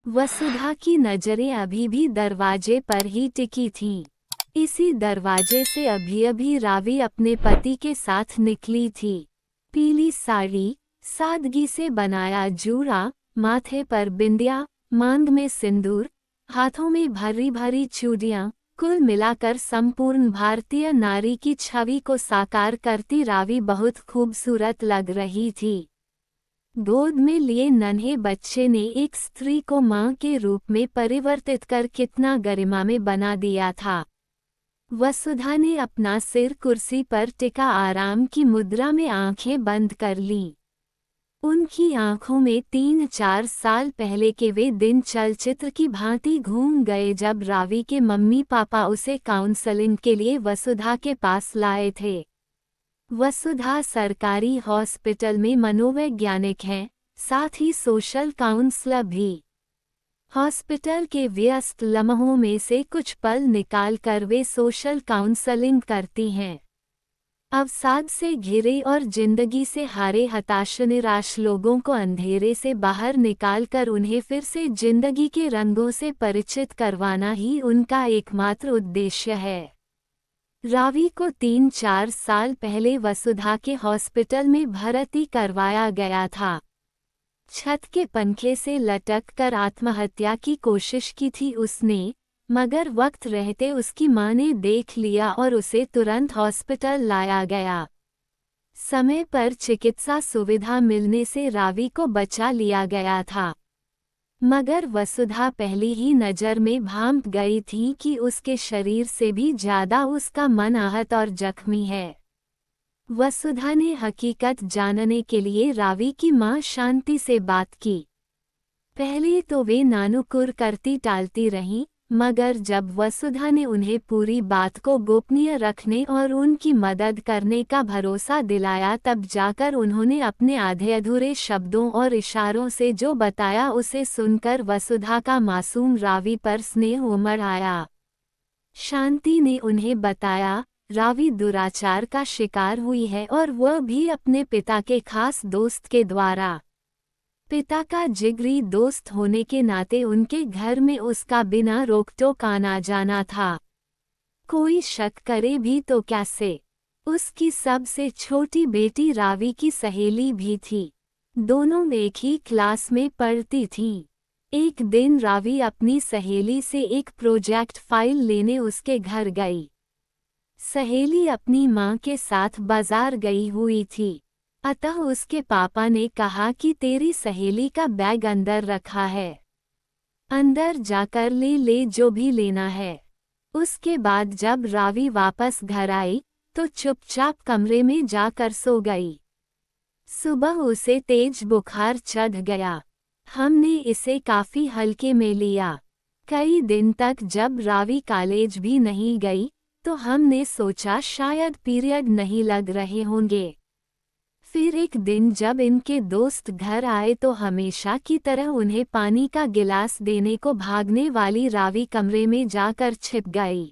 वसुधा की नजरें अभी भी दरवाजे पर ही टिकी थीं। इसी दरवाजे से अभी अभी रावी अपने पति के साथ निकली थी। पीली साड़ी, सादगी से बनाया जूड़ा, माथे पर बिंदिया, मांग में सिंदूर, हाथों में भरी भरी चूड़ियां, कुल मिलाकर संपूर्ण भारतीय नारी की छवि को साकार करती रावी बहुत खूबसूरत लग रही थी। गोद में लिए नन्हे बच्चे ने एक स्त्री को मां के रूप में परिवर्तित कर कितना गरिमा में बना दिया था। वसुधा ने अपना सिर कुर्सी पर टिका आराम की मुद्रा में आंखें बंद कर लीं। उनकी आंखों में 3-4 साल पहले के वे दिन चलचित्र की भांति घूम गए जब रावी के मम्मी पापा उसे काउंसलिंग के लिए वसुधा के पास लाए थे। वसुधा सरकारी हॉस्पिटल में मनोवैज्ञानिक हैं, साथ ही सोशल काउंसलर भी। हॉस्पिटल के व्यस्त लम्हों में से कुछ पल निकाल कर वे सोशल काउंसलिंग करती हैं। अवसाद से घिरे और जिंदगी से हारे हताश निराश लोगों को अंधेरे से बाहर निकालकर उन्हें फिर से जिंदगी के रंगों से परिचित करवाना ही उनका एकमात्र उद्देश्य है। रावी को 3-4 साल पहले वसुधा के हॉस्पिटल में भर्ती करवाया गया था। छत के पंखे से लटक कर आत्महत्या की कोशिश की थी उसने, मगर वक्त रहते उसकी मां ने देख लिया और उसे तुरंत हॉस्पिटल लाया गया। समय पर चिकित्सा सुविधा मिलने से रावी को बचा लिया गया था। मगर वसुधा पहली ही नज़र में भांप गई थी कि उसके शरीर से भी ज्यादा उसका मन आहत और जख्मी है। वसुधा ने हकीकत जानने के लिए रावी की मां शांति से बात की। पहले तो वे नानुकुर करती टालती रहीं, मगर जब वसुधा ने उन्हें पूरी बात को गोपनीय रखने और उनकी मदद करने का भरोसा दिलाया तब जाकर उन्होंने अपने आधे अधूरे शब्दों और इशारों से जो बताया उसे सुनकर वसुधा का मासूम रावी पर स्नेह उमड़ आया। शांति ने उन्हें बताया, रावी दुराचार का शिकार हुई है और वह भी अपने पिता के खास दोस्त के द्वारा। पिता का जिगरी दोस्त होने के नाते उनके घर में उसका बिना रोक-टोक आना जाना था। कोई शक करे भी तो कैसे। उसकी सबसे छोटी बेटी रावी की सहेली भी थी। दोनों एक ही क्लास में पढ़ती थीं। एक दिन रावी अपनी सहेली से एक प्रोजेक्ट फाइल लेने उसके घर गई। सहेली अपनी मां के साथ बाजार गई हुई थी, अतः उसके पापा ने कहा कि तेरी सहेली का बैग अंदर रखा है, अंदर जाकर ले ले जो भी लेना है। उसके बाद जब रावी वापस घर आई तो चुपचाप कमरे में जाकर सो गई। सुबह उसे तेज बुखार चढ़ गया। हमने इसे काफी हल्के में लिया। कई दिन तक जब रावी कॉलेज भी नहीं गई तो हमने सोचा शायद पीरियड नहीं लग रहे होंगे। फिर एक दिन जब इनके दोस्त घर आए तो हमेशा की तरह उन्हें पानी का गिलास देने को भागने वाली रावी कमरे में जाकर छिप गई।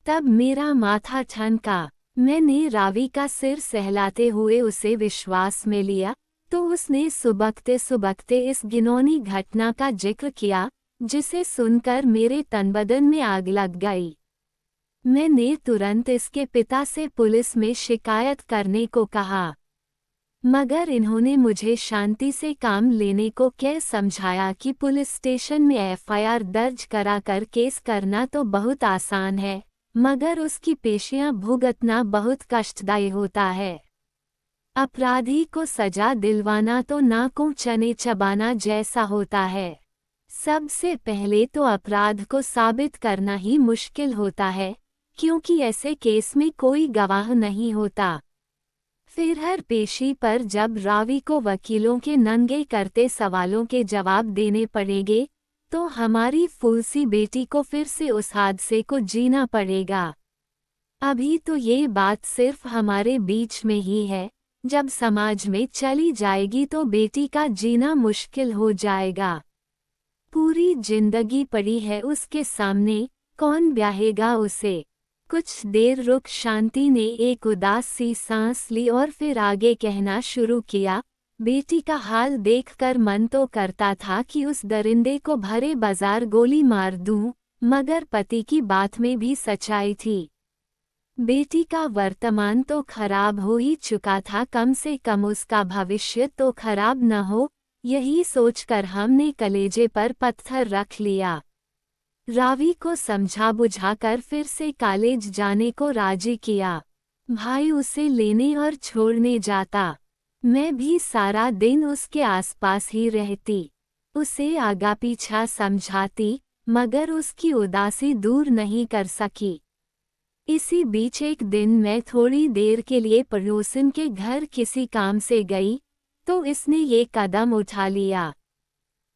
तब मेरा माथा ठनका। मैंने रावी का सिर सहलाते हुए उसे विश्वास में लिया तो उसने सुबकते सुबकते इस घिनौनी घटना का जिक्र किया, जिसे सुनकर मेरे तनबदन में आग लग गई। मैंने तुरंत इसके पिता से पुलिस में शिकायत करने को कहा, मगर इन्होंने मुझे शांति से काम लेने को कह समझाया कि पुलिस स्टेशन में एफआईआर दर्ज कराकर केस करना तो बहुत आसान है, मगर उसकी पेशियां भुगतना बहुत कष्टदायी होता है। अपराधी को सजा दिलवाना तो नाकों चने चबाना जैसा होता है। सबसे पहले तो अपराध को साबित करना ही मुश्किल होता है, क्योंकि ऐसे केस में कोई गवाह नहीं होता। फिर हर पेशी पर जब रावी को वकीलों के नंगे करते सवालों के जवाब देने पड़ेंगे तो हमारी फूलसी बेटी को फिर से उस हादसे को जीना पड़ेगा। अभी तो ये बात सिर्फ हमारे बीच में ही है, जब समाज में चली जाएगी तो बेटी का जीना मुश्किल हो जाएगा। पूरी जिंदगी पड़ी है उसके सामने, कौन ब्याहेगा उसे। कुछ देर रुक शांति ने एक उदास सी सांस ली और फिर आगे कहना शुरू किया, बेटी का हाल देखकर मन तो करता था कि उस दरिंदे को भरे बाजार गोली मार दूं, मगर पति की बात में भी सच्चाई थी। बेटी का वर्तमान तो खराब हो ही चुका था, कम से कम उसका भविष्य तो खराब न हो, यही सोचकर हमने कलेजे पर पत्थर रख लिया। रावी को समझा बुझाकर फिर से कॉलेज जाने को राजी किया। भाई उसे लेने और छोड़ने जाता। मैं भी सारा दिन उसके आसपास ही रहती, उसे आगा पीछा समझाती, मगर उसकी उदासी दूर नहीं कर सकी। इसी बीच एक दिन मैं थोड़ी देर के लिए पड़ोसन के घर किसी काम से गई, तो इसने ये कदम उठा लिया।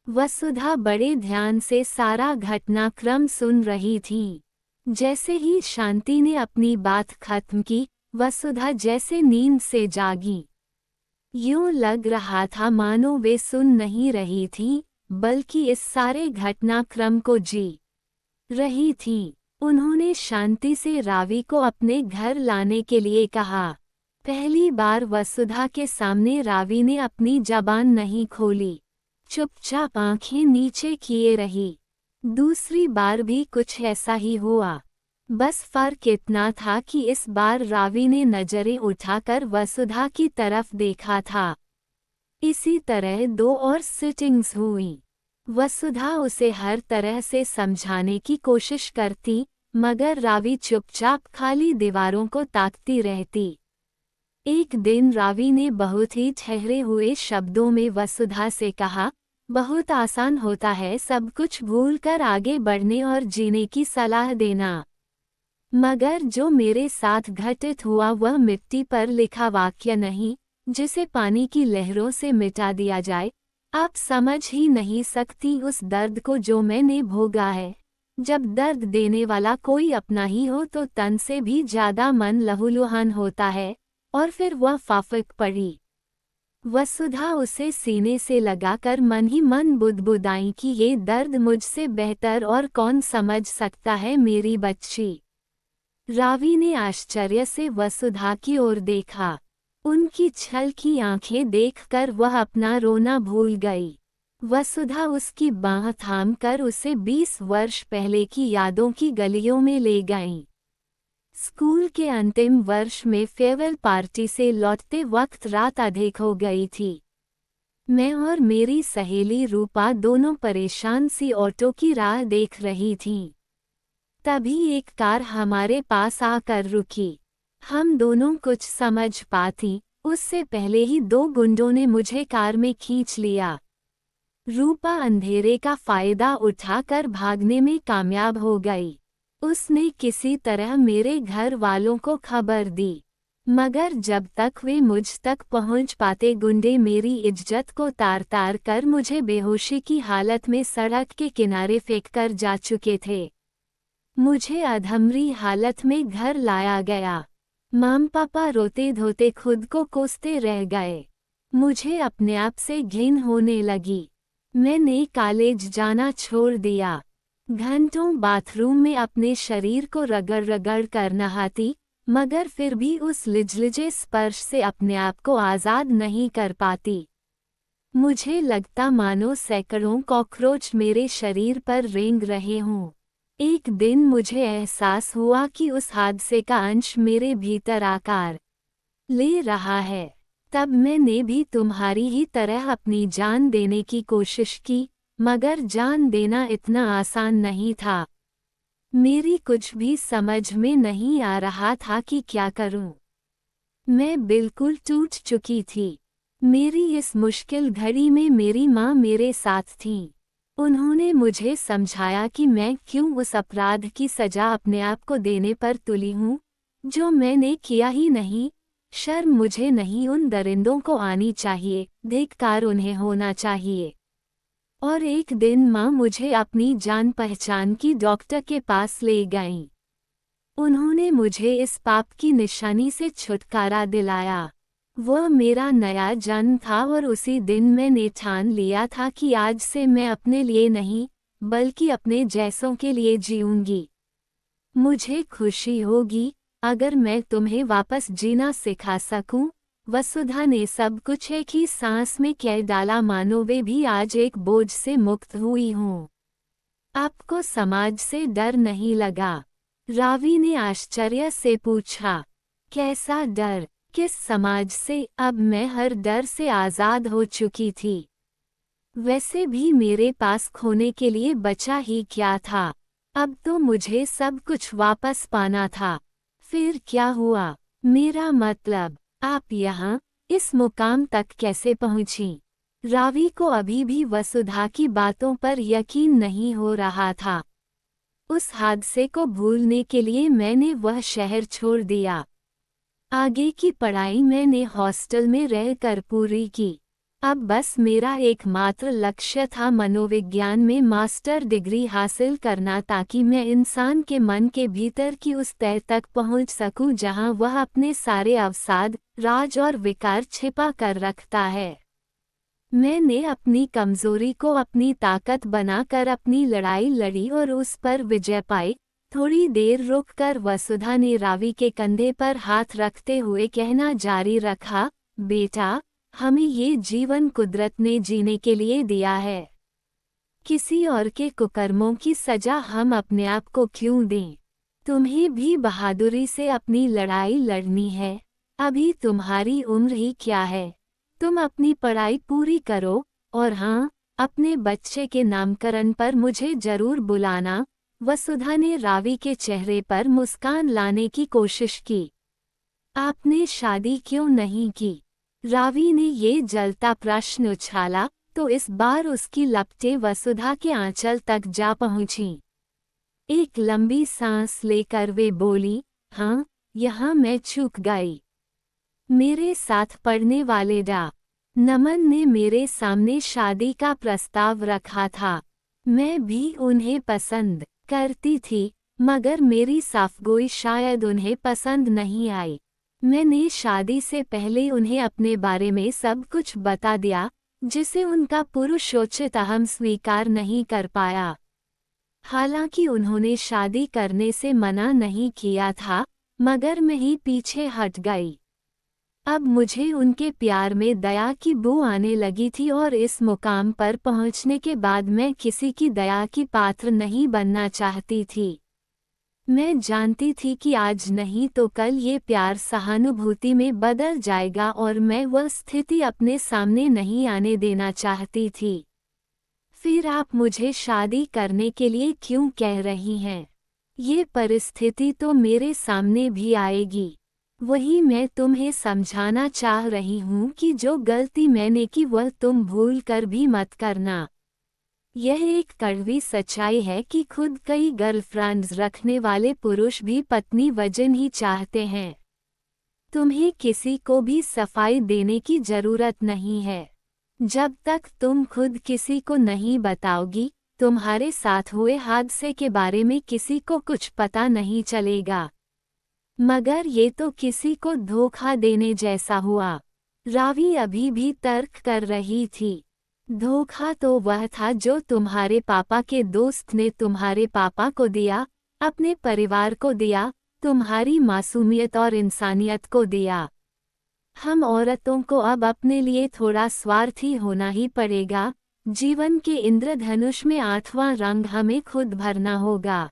वसुधा बड़े ध्यान से सारा घटनाक्रम सुन रही थी। जैसे ही शांति ने अपनी बात खत्म की, वसुधा जैसे नींद से जागी। यूं लग रहा था मानो वे सुन नहीं रही थी, बल्कि इस सारे घटनाक्रम को जी रही थी। उन्होंने शांति से रावी को अपने घर लाने के लिए कहा। पहली बार वसुधा के सामने रावी ने अपनी जबान नहीं खोली, चुपचाप आंखें नीचे किए रही। दूसरी बार भी कुछ ऐसा ही हुआ, बस फर्क इतना था कि इस बार रावी ने नजरें उठाकर वसुधा की तरफ देखा था। इसी तरह 2 और सिटिंग्स हुई। वसुधा उसे हर तरह से समझाने की कोशिश करती, मगर रावी चुपचाप खाली दीवारों को ताकती रहती। एक दिन रावी ने बहुत ही ठहरे हुए शब्दों में वसुधा से कहा, बहुत आसान होता है सब कुछ भूलकर आगे बढ़ने और जीने की सलाह देना, मगर जो मेरे साथ घटित हुआ वह मिट्टी पर लिखा वाक्य नहीं, जिसे पानी की लहरों से मिटा दिया जाए। आप समझ ही नहीं सकती उस दर्द को जो मैंने भोगा है। जब दर्द देने वाला कोई अपना ही हो तो तन से भी ज्यादा मन लहूलुहान होता है। और फिर वह फाफक पड़ी। वसुधा उसे सीने से लगाकर मन ही मन बुदबुदाई कि ये दर्द मुझसे बेहतर और कौन समझ सकता है मेरी बच्ची। रावी ने आश्चर्य से वसुधा की ओर देखा। उनकी छल की आंखें देखकर वह अपना रोना भूल गई। वसुधा उसकी बांह थामकर उसे 20 वर्ष पहले की यादों की गलियों में ले गईं। स्कूल के अंतिम वर्ष में फेयरवेल पार्टी से लौटते वक्त रात अधिक हो गई थी। मैं और मेरी सहेली रूपा दोनों परेशान सी ऑटो की राह देख रही थीं। तभी एक कार हमारे पास आकर रुकी। हम दोनों कुछ समझ पाती उससे पहले ही 2 गुंडों ने मुझे कार में खींच लिया। रूपा अंधेरे का फायदा उठाकर भागने में कामयाब हो गई। उसने किसी तरह मेरे घर वालों को खबर दी, मगर जब तक वे मुझ तक पहुंच पाते गुंडे मेरी इज्जत को तार तार कर मुझे बेहोशी की हालत में सड़क के किनारे फेंककर जा चुके थे। मुझे अधमरी हालत में घर लाया गया। माम पापा रोते धोते खुद को कोसते रह गए। मुझे अपने आप से घिन होने लगी। मैंने कॉलेज जाना छोड़ दिया। घंटों बाथरूम में अपने शरीर को रगड़ रगड़ कर नहाती, मगर फिर भी उस लिजलिजे स्पर्श से अपने आप को आज़ाद नहीं कर पाती। मुझे लगता मानो सैकड़ों कॉकरोच मेरे शरीर पर रेंग रहे हों। एक दिन मुझे एहसास हुआ कि उस हादसे का अंश मेरे भीतर आकार ले रहा है। तब मैंने भी तुम्हारी ही तरह अपनी जान देने की कोशिश की, मगर जान देना इतना आसान नहीं था। मेरी कुछ भी समझ में नहीं आ रहा था कि क्या करूं। मैं बिल्कुल टूट चुकी थी। मेरी इस मुश्किल घड़ी में मेरी माँ मेरे साथ थी। उन्होंने मुझे समझाया कि मैं क्यों उस अपराध की सजा अपने आप को देने पर तुली हूँ, जो मैंने किया ही नहीं। शर्म मुझे नहीं, उन दरिंदों को आनी चाहिए, धिक्कार उन्हें होना चाहिए। और एक दिन माँ मुझे अपनी जान पहचान की डॉक्टर के पास ले गईं। उन्होंने मुझे इस पाप की निशानी से छुटकारा दिलाया। वह मेरा नया जन्म था और उसी दिन मैंने ठान लिया था कि आज से मैं अपने लिए नहीं, बल्कि अपने जैसों के लिए जीऊंगी। मुझे खुशी होगी अगर मैं तुम्हें वापस जीना सिखा सकूं, वसुधा ने सब कुछ एक ही सांस में कह डाला, मानो वे भी आज एक बोझ से मुक्त हुई हूँ। आपको समाज से डर नहीं लगा? रावी ने आश्चर्य से पूछा। कैसा डर? किस समाज से? अब मैं हर डर से आज़ाद हो चुकी थी। वैसे भी मेरे पास खोने के लिए बचा ही क्या था? अब तो मुझे सब कुछ वापस पाना था। फिर क्या हुआ? मेरा मतलब, आप यहाँ इस मुकाम तक कैसे पहुँची? रावी को अभी भी वसुधा की बातों पर यकीन नहीं हो रहा था। उस हादसे को भूलने के लिए मैंने वह शहर छोड़ दिया। आगे की पढ़ाई मैंने हॉस्टल में रहकर पूरी की। अब बस मेरा एकमात्र लक्ष्य था मनोविज्ञान में मास्टर डिग्री हासिल करना, ताकि मैं इंसान के मन के भीतर की उस तह तक पहुंच सकूं जहां वह अपने सारे अवसाद, राज और विकार छिपा कर रखता है। मैंने अपनी कमजोरी को अपनी ताकत बनाकर अपनी लड़ाई लड़ी और उस पर विजय पाई। थोड़ी देर रुककर वसुधा ने रावी के कंधे पर हाथ रखते हुए कहना जारी रखा, बेटा, हमें ये जीवन कुदरत ने जीने के लिए दिया है। किसी और के कुकर्मों की सजा हम अपने आप को क्यों दें? तुम्हें भी बहादुरी से अपनी लड़ाई लड़नी है। अभी तुम्हारी उम्र ही क्या है? तुम अपनी पढ़ाई पूरी करो, और हाँ, अपने बच्चे के नामकरण पर मुझे जरूर बुलाना। वसुधा ने रावी के चेहरे पर मुस्कान लाने की कोशिश की। आपने शादी क्यों नहीं की? रावी ने ये जलता प्रश्न उछाला, तो इस बार उसकी लपटें वसुधा के आंचल तक जा पहुंची। एक लंबी सांस लेकर वे बोली, हाँ, यहाँ मैं चूक गई। मेरे साथ पढ़ने वाले डा. नमन ने मेरे सामने शादी का प्रस्ताव रखा था। मैं भी उन्हें पसंद करती थी, मगर मेरी साफगोई शायद उन्हें पसंद नहीं आई। मैंने शादी से पहले उन्हें अपने बारे में सब कुछ बता दिया, जिसे उनका पुरुषोचित अहम स्वीकार नहीं कर पाया। हालांकि उन्होंने शादी करने से मना नहीं किया था, मगर मैं ही पीछे हट गई। अब मुझे उनके प्यार में दया की बू आने लगी थी, और इस मुकाम पर पहुंचने के बाद मैं किसी की दया की पात्र नहीं बनना चाहती थी। मैं जानती थी कि आज नहीं तो कल ये प्यार सहानुभूति में बदल जाएगा, और मैं वह स्थिति अपने सामने नहीं आने देना चाहती थी। फिर आप मुझे शादी करने के लिए क्यों कह रही हैं? ये परिस्थिति तो मेरे सामने भी आएगी। वही मैं तुम्हें समझाना चाह रही हूँ कि जो गलती मैंने की वह तुम भूल कर भी मत करना। यह एक कड़वी सच्चाई है कि खुद कई गर्लफ्रेंड्स रखने वाले पुरुष भी पत्नी वजन ही चाहते हैं। तुम्हें किसी को भी सफाई देने की जरूरत नहीं है। जब तक तुम खुद किसी को नहीं बताओगी, तुम्हारे साथ हुए हादसे के बारे में किसी को कुछ पता नहीं चलेगा। मगर ये तो किसी को धोखा देने जैसा हुआ। रावी अभी भी तर्क कर रही थी। धोखा तो वह था जो तुम्हारे पापा के दोस्त ने तुम्हारे पापा को दिया, अपने परिवार को दिया, तुम्हारी मासूमियत और इंसानियत को दिया। हम औरतों को अब अपने लिए थोड़ा स्वार्थी होना ही पड़ेगा। जीवन के इंद्रधनुष में 8वां रंग हमें खुद भरना होगा।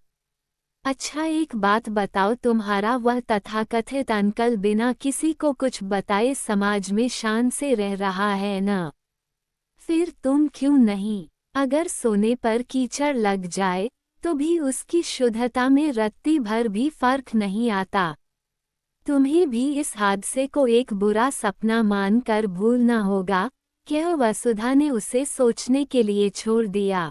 अच्छा, एक बात बताओ, तुम्हारा वह तथाकथित अंकल बिना किसी को कुछ बताए समाज में शान से रह रहा है न? फिर तुम क्यों नहीं? अगर सोने पर कीचड़ लग जाए तो भी उसकी शुद्धता में रत्ती भर भी फर्क नहीं आता। तुम्हें भी इस हादसे को एक बुरा सपना मानकर भूलना होगा। क्या वसुधा ने उसे सोचने के लिए छोड़ दिया।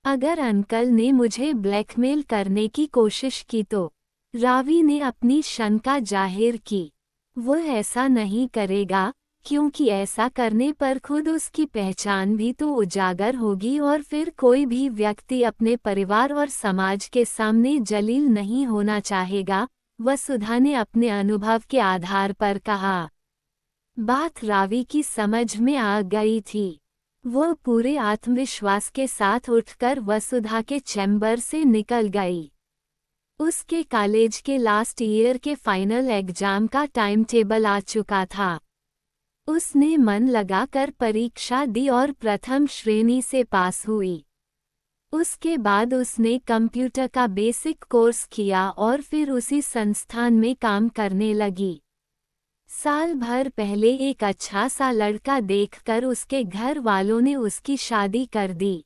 अगर अंकल ने मुझे ब्लैकमेल करने की कोशिश की तो? रावी ने अपनी शंका जाहिर की। वह ऐसा नहीं करेगा, क्योंकि ऐसा करने पर खुद उसकी पहचान भी तो उजागर होगी, और फिर कोई भी व्यक्ति अपने परिवार और समाज के सामने जलील नहीं होना चाहेगा। वसुधा ने अपने अनुभव के आधार पर कहा। बात रावी की समझ में आ गई थी। वह पूरे आत्मविश्वास के साथ उठकर वसुधा के चैम्बर से निकल गई। उसके कॉलेज के लास्ट ईयर के फाइनल एग्जाम का टाइम टेबल आ चुका था। उसने मन लगाकर परीक्षा दी और प्रथम श्रेणी से पास हुई। उसके बाद उसने कंप्यूटर का बेसिक कोर्स किया और फिर उसी संस्थान में काम करने लगी। साल भर पहले एक अच्छा सा लड़का देखकर उसके घर वालों ने उसकी शादी कर दी।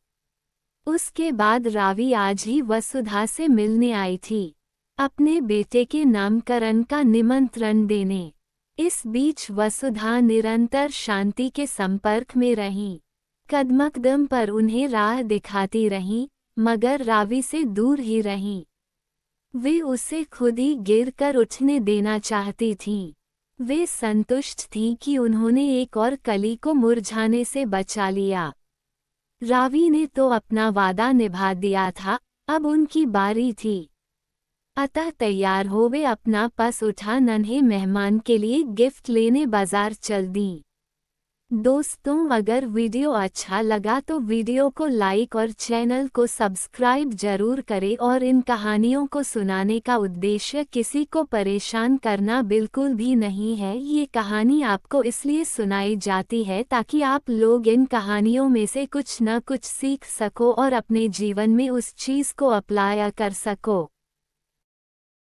उसके बाद रावी आज ही वसुधा से मिलने आई थी, अपने बेटे के नामकरण का निमंत्रण देने। इस बीच वसुधा निरंतर शांति के संपर्क में रही, कदमकदम पर उन्हें राह दिखाती रहीं, मगर रावी से दूर ही रहीं। वे उसे खुद ही गिरकर उठने देना चाहती थीं। वे संतुष्ट थीं कि उन्होंने एक और कली को मुरझाने से बचा लिया। रावी ने तो अपना वादा निभा दिया था, अब उनकी बारी थी। अतः तैयार हो वे अपना पर्स उठा नन्हे मेहमान के लिए गिफ्ट लेने बाजार चल दीं। दोस्तों, अगर वीडियो अच्छा लगा तो वीडियो को लाइक और चैनल को सब्सक्राइब जरूर करें। और इन कहानियों को सुनाने का उद्देश्य किसी को परेशान करना बिल्कुल भी नहीं है। ये कहानी आपको इसलिए सुनाई जाती है ताकि आप लोग इन कहानियों में से कुछ न कुछ सीख सको और अपने जीवन में उस चीज़ को अप्लाई कर सको।